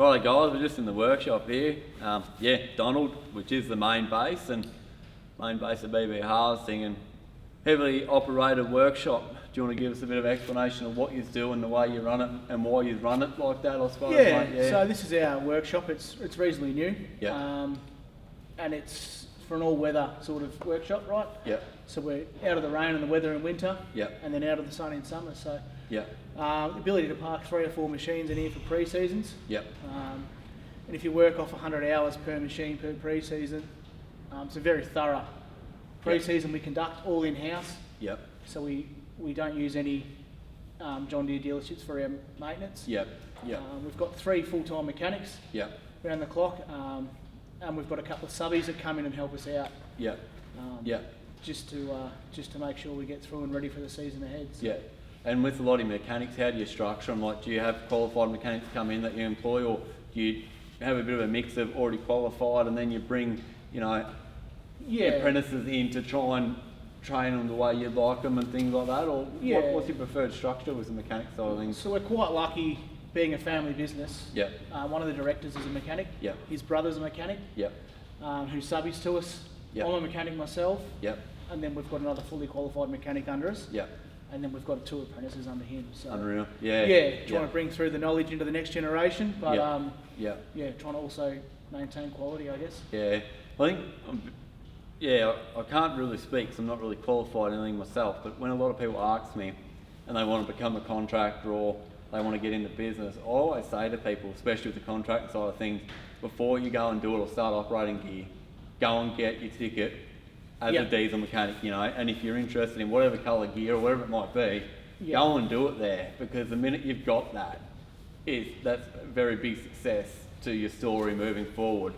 Right, guys, we're just in the workshop here. Donald, which is the main base of BB Harvesting, and heavily operated workshop. Do you want to give us a bit of explanation of what you do and the way you run it and why you run it like that, I suppose? Yeah, mate? So this is our workshop. It's reasonably new. Yeah. And it's for an all-weather sort of workshop, right? Yeah. So we're out of the rain and the weather in winter. Yeah. And then out of the sun in summer. So Yeah. the ability to park 3 or 4 machines in here for pre-seasons. Yeah. And if you work off 100 hours per machine per pre-season, it's a very thorough pre-season. We conduct all in-house. Yep. So we don't use any John Deere dealerships for our maintenance. Yep. Yep. We've got 3 full-time mechanics Yep. around the clock, and we've got a couple of subbies that come in and help us out. Yep. Yep. Just to make sure we get through and ready for the season ahead. So. Yeah. And with a lot of mechanics, how do you structure them? Like, do you have qualified mechanics come in that you employ, or do you have a bit of a mix of already qualified and then you bring, apprentices in to try and train them the way you'd like them and things like that? Or what's your preferred structure with the mechanic side of things? So we're quite lucky being a family business. Yeah. One of the directors is a mechanic. Yeah. His brother's a mechanic. Yeah. Who subbies to us. Yep. I'm a mechanic myself. Yep. And then we've got another fully qualified mechanic under us. Yeah. And then we've got 2 apprentices under him. So unreal. Yeah. Trying to bring through the knowledge into the next generation, but trying to also maintain quality, I guess. Yeah. I think I can't really speak because I'm not really qualified in anything myself, but when a lot of people ask me and they want to become a contractor or they want to get into business, I always say to people, especially with the contracting side of things, before you go and do it or start operating gear, go and get your ticket as a diesel mechanic, and if you're interested in whatever colour gear or whatever it might be, go and do it there, because the minute you've got that's a very big success to your story moving forward.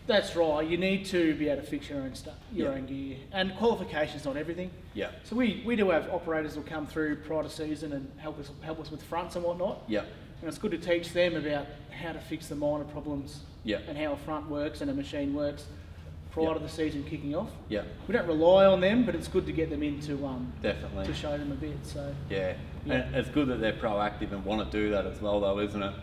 That's right. You need to be able to fix your own stuff, your own gear, and qualifications not everything. Yeah. So we do have operators who come through prior to season and help us with fronts and whatnot. Yeah. And it's good to teach them about how to fix the minor problems. Yeah. And how a front works and a machine works prior to the season kicking off. Yeah. We don't rely on them, but it's good to get them in to definitely to show them a bit. So and it's good that they're proactive and want to do that as well, though, isn't it?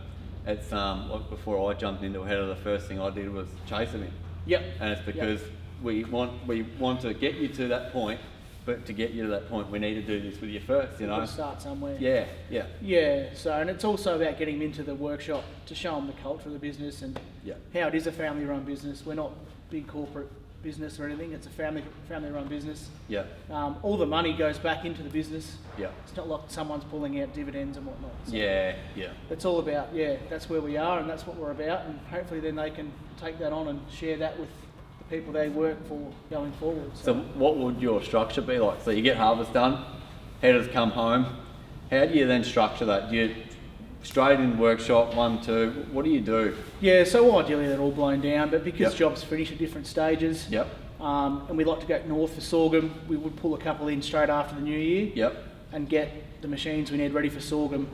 It's like before I jumped into a header, the first thing I did was chase them in. Yep. And it's because we want to get you to that point, but to get you to that point, we need to do this with you first. We've got to start somewhere. Yeah. Yeah. Yeah. So, and it's also about getting them into the workshop to show them the culture of the business and how it is a family-run business. We're not big corporate business or anything. It's a family-run business. Yeah. All the money goes back into the business. Yeah. It's not like someone's pulling out dividends and whatnot. So it's all about that's where we are and that's what we're about, and hopefully then they can take that on and share that with the people they work for going forward. So what would your structure be like? So you get harvest done, headers come home. How do you then structure that? Do you straight in the workshop, 1, 2, what do you do? Yeah, so ideally they're all blown down, but because jobs finish at different stages, and we like to go north for sorghum, we would pull a couple in straight after the new year and get the machines we need ready for sorghum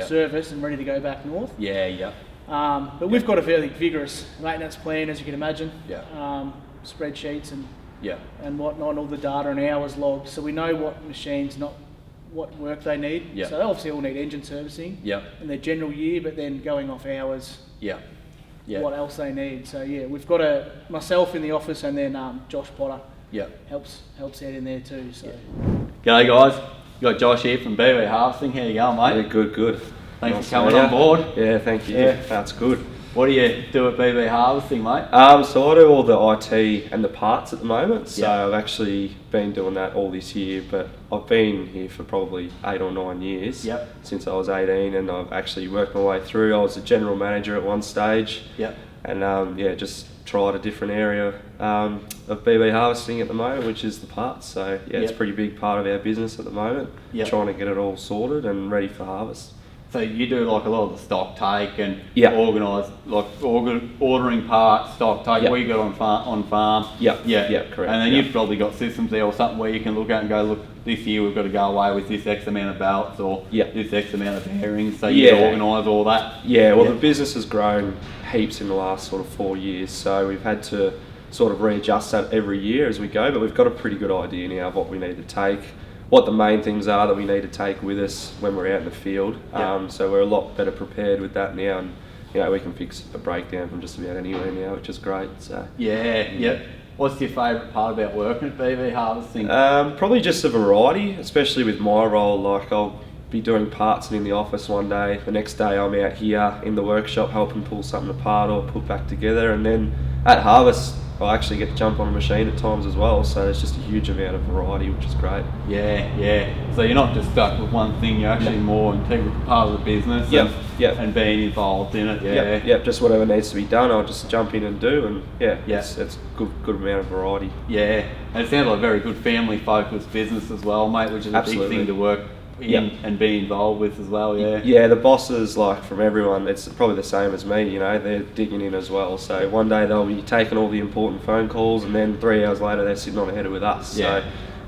service and ready to go back north. But we've got a fairly vigorous maintenance plan, as you can imagine, spreadsheets and whatnot, all the data and hours logged, so we know what machines, what work they need. So they obviously all need engine servicing in their general year, but then going off hours, what else they need. So we've got myself in the office, and then Josh Potter helps out in there too. So G'day guys, you got Josh here from BB Harvesting. How you going, mate? Yeah, good. Thanks for coming on board. Yeah, thank you. That's good. What do you do at BB Harvesting, mate? So I do all the IT and the parts at the moment. So I've actually been doing that all this year, but I've been here for probably 8 or 9 years since I was 18, and I've actually worked my way through. I was a general manager at one stage, and just tried a different area of BB Harvesting at the moment, which is the parts. So it's a pretty big part of our business at the moment, trying to get it all sorted and ready for harvest. So you do like a lot of the stock take and organise, like ordering parts, stock take, what you got on farm. Correct. And then you've probably got systems there or something where you can look at and go, look, this year we've got to go away with this X amount of belts or this X amount of bearings. So you organise all that. The business has grown heaps in the last sort of 4 years, so we've had to sort of readjust that every year as we go, but we've got a pretty good idea now of what we need to take, what the main things are that we need to take with us when we're out in the field. So we're a lot better prepared with that now, you know, we can fix a breakdown from just about anywhere now, which is great. So Yeah. What's your favourite part about working at BV Harvesting? Probably just a variety, especially with my role. Like, I'll be doing parts in the office one day, the next day I'm out here in the workshop helping pull something apart or put back together, and then at harvest I actually get to jump on a machine at times as well, so there's just a huge amount of variety, which is great. Yeah. So you're not just stuck with one thing, you're actually more integral part of the business and being involved in it. Yep, just whatever needs to be done, I'll just jump in and do, and it's good amount of variety. Yeah, and it sounds like a very good family focused business as well, mate, which is a big thing to work in and be involved with as well. Yeah, the bosses, like, from everyone, it's probably the same as me, you know, they're digging in as well. So one day they'll be taking all the important phone calls, and then 3 hours later they're sitting on a header with us. So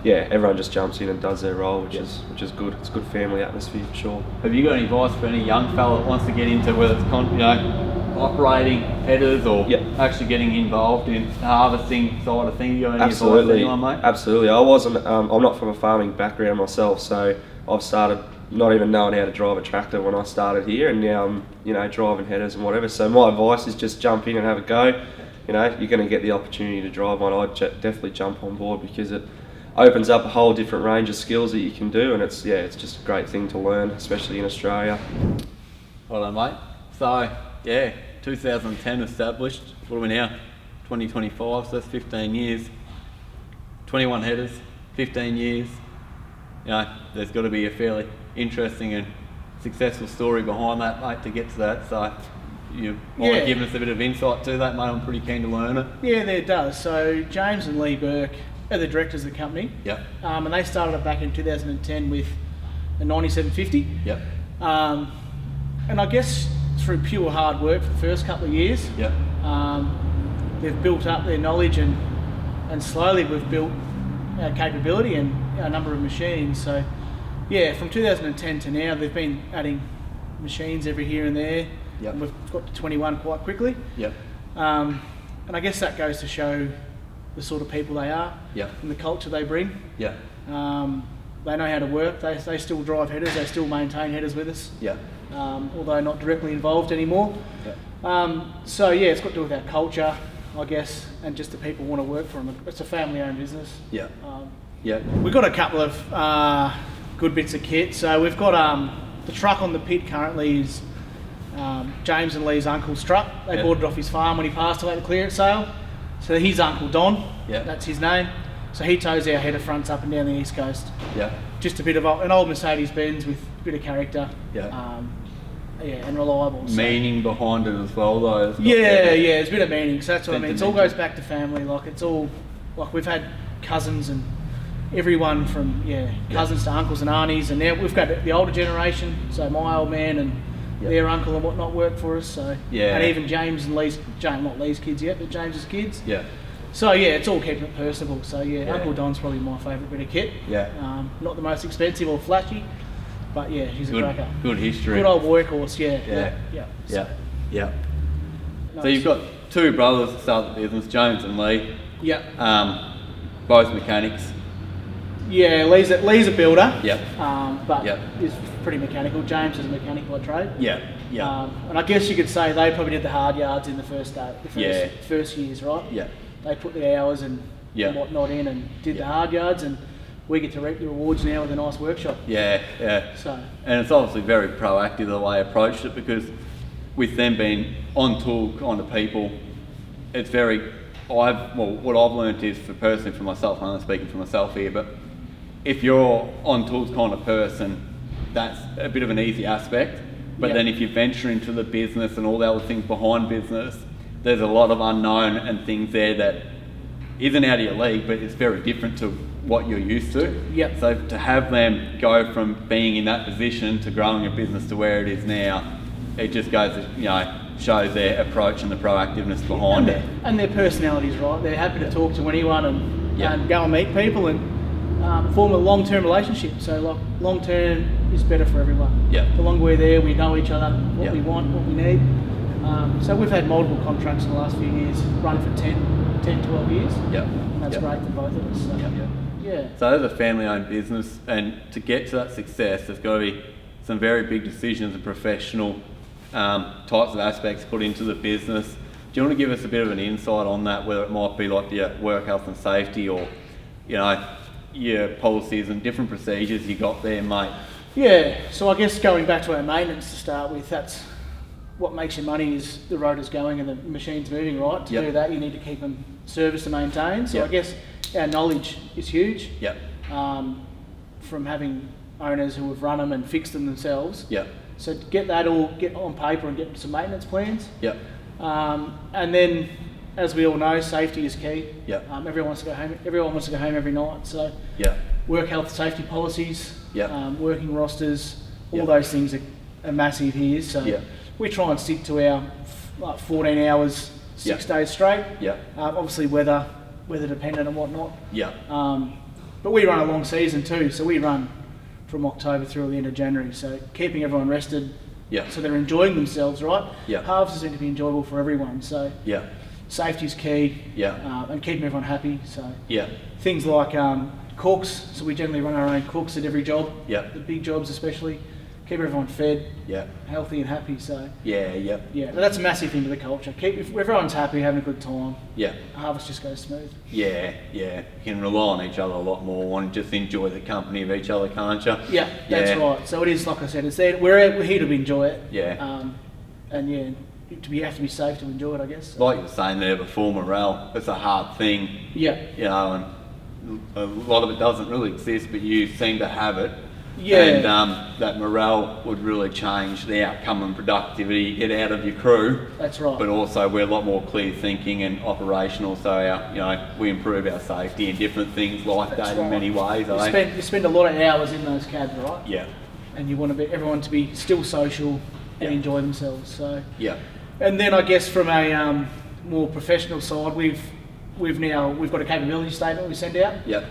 everyone just jumps in and does their role, which is good. It's a good family atmosphere for sure. Have you got any advice for any young fella that wants to get into whether it's operating headers or actually getting involved in the harvesting side of things? You got any advice for anyone, mate? Absolutely. I wasn't. I'm not from a farming background myself, so I've started not even knowing how to drive a tractor when I started here, and now I'm, you know, driving headers and whatever. So my advice is just jump in and have a go. You know, you're going to get the opportunity to drive one. I'd definitely jump on board because it opens up a whole different range of skills that you can do, and it's just a great thing to learn, especially in Australia. Well done, mate. So 2010 established. What are we now? 2025. So that's 15 years. 21 headers. 15 years. You know, there's got to be a fairly interesting and successful story behind that, mate, to get to that. So you might give us a bit of insight to that, mate. I'm pretty keen to learn it. Yeah, there does. So James and Lee Burke are the directors of the company. Yep. And they started it back in 2010 with a 9750. Yep. And I guess through pure hard work for the first couple of years, they've built up their knowledge and slowly we've built our capability and our number of machines. So from 2010 to now they've been adding machines every here and there. Yep. And we've got to 21 quite quickly. Yep. And I guess that goes to show the sort of people they are and the culture they bring. Yeah. They know how to work. They still drive headers. They still maintain headers with us. Yeah. Although not directly involved anymore. Yeah. So it's got to do with our culture, I guess, and just the people who want to work for them. It's a family-owned business. Yeah. We've got a couple of good bits of kit. So we've got the truck on the pit currently is James and Lee's uncle's truck. They bought it off his farm when he passed away at the clearance sale. So his uncle Don, that's his name. So he tows our header fronts up and down the east coast. Yeah. Just a bit of an old Mercedes-Benz with a bit of character. And reliable. Meaning behind it as well, though. There's a bit of meaning. So that's what I mean. It all goes back to family. Like it's all like we've had cousins and everyone from cousins to uncles and aunties, and now we've got the older generation. So my old man and their uncle and whatnot work for us. So and even James and Lee's, not Lee's kids yet, but James's kids. Yeah. So it's all keeping it personable. So Uncle Don's probably my favourite bit of kit. Yeah. Not the most expensive or flashy, but he's a cracker. Good history. Good old workhorse. So you've got two brothers that start the business, James and Lee. Yeah. Both mechanics. Yeah, Lee's a builder. Yeah. But is pretty mechanical. James is a mechanic by trade. Yeah. Yeah. And I guess you could say they probably did the hard yards in the first first years, right? Yeah. They put the hours and whatnot in and did the hard yards, and we get to reap the rewards now with a nice workshop. Yeah. So. And it's obviously very proactive the way I approached it, because with them being on tool kind of people, it's very. What I've learned is personally for myself, I'm only speaking for myself here, but if you're on tools kind of person, that's a bit of an easy aspect. But then if you venture into the business and all the other things behind business, there's a lot of unknown and things there that isn't out of your league, but it's very different to what you're used to. Yep. So to have them go from being in that position to growing a business to where it is now, it just goes, shows their approach and the proactiveness behind it. And their personalities, right? They're happy to talk to anyone and go and meet people and form a long-term relationship. So long-term is better for everyone. Yeah. The longer we're there, we know each other, what we want, what we need. So we've had multiple contracts in the last few years, run for 10, 12 years. Yeah. And that's great for both of us. So, So as a family-owned business, and to get to that success, there's got to be some very big decisions and professional types of aspects put into the business. Do you want to give us a bit of an insight on that, whether it might be like the work health and safety, or your policies and different procedures you got there, mate? Yeah, so I guess going back to our maintenance to start with, that's what makes your money, is the rotors going and the machines moving, right? To do that, you need to keep them serviced and maintained. So I guess our knowledge is huge. From having owners who have run them and fixed them themselves. So to get on paper and get some maintenance plans. And then, as we all know, safety is key. Everyone wants to go home. Everyone wants to go home every night. So work health and safety policies, working rosters, all those things are massive here. So we try and stick to our 14 hours, 6 days straight. Obviously weather dependent and whatnot. But we run a long season too. So we run from October through the end of January. So keeping everyone rested. So they're enjoying themselves, right? Halves is meant to be enjoyable for everyone. So safety's key. And keeping everyone happy. So things like cooks. So we generally run our own cooks at every job. The big jobs especially. Keep everyone fed, healthy and happy. So but that's a massive thing to the culture. If everyone's happy, having a good time, harvest just goes smooth. You can rely on each other a lot more and just enjoy the company of each other, can't you? That's right. So it is, like I said, it's there. We're here to enjoy it. And you have to be safe to enjoy it, I guess. Like you were saying there before, morale, it's a hard thing. And a lot of it doesn't really exist, but you seem to have it. And that morale would really change the outcome and productivity you get out of your crew. That's right. But also we're a lot more clear thinking and operational, so we improve our safety and different things like that in many ways. You spend a lot of hours in those cabs, right? And you want everyone to be still social and enjoy themselves. So and then I guess from a more professional side, we've got a capability statement we send out.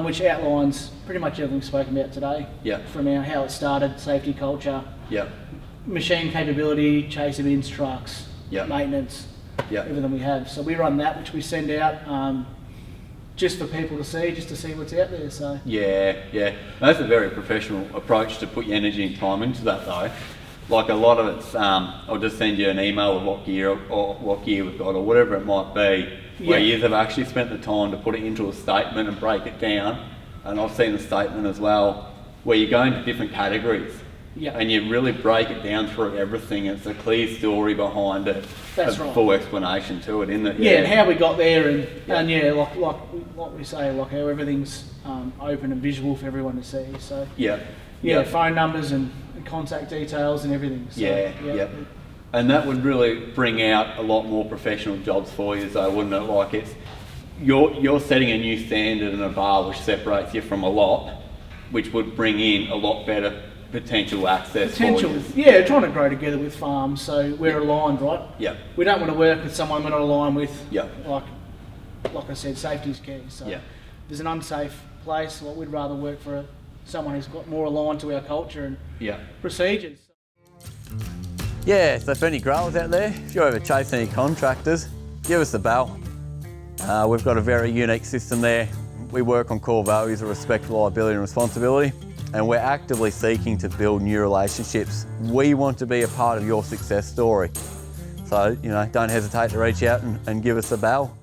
Which outlines pretty much everything we've spoken about today. From how it started, safety culture, machine capability, chaser bins, trucks, maintenance, everything we have. So we run that, which we send out just for people to see, just to see what's out there. So that's a very professional approach to put your energy and time into that, though. Like a lot of it's, I'll just send you an email of what gear we've got, or whatever it might be. Where you have actually spent the time to put it into a statement and break it down. And I've seen the statement as well, where you go into different categories and you really break it down through everything. It's a clear story behind it. That's right. Full explanation to it, isn't it? And how we got there, and like we say, like how everything's open and visual for everyone to see. So phone numbers and contact details and everything. So, And that would really bring out a lot more professional jobs for you, though, wouldn't it? Like you're setting a new standard and a bar which separates you from a lot, which would bring in a lot better potential access for you. Trying to grow together with farms, so we're aligned, right? We don't want to work with someone we're not aligned with. Like I said, safety's key. So if there's an unsafe place, we'd rather work for someone who's got more aligned to our culture and procedures. So for any growers out there, if you're ever chasing any contractors, give us a bell. We've got a very unique system there. We work on core values of respect, reliability and responsibility, and we're actively seeking to build new relationships. We want to be a part of your success story. So, don't hesitate to reach out and give us a bell.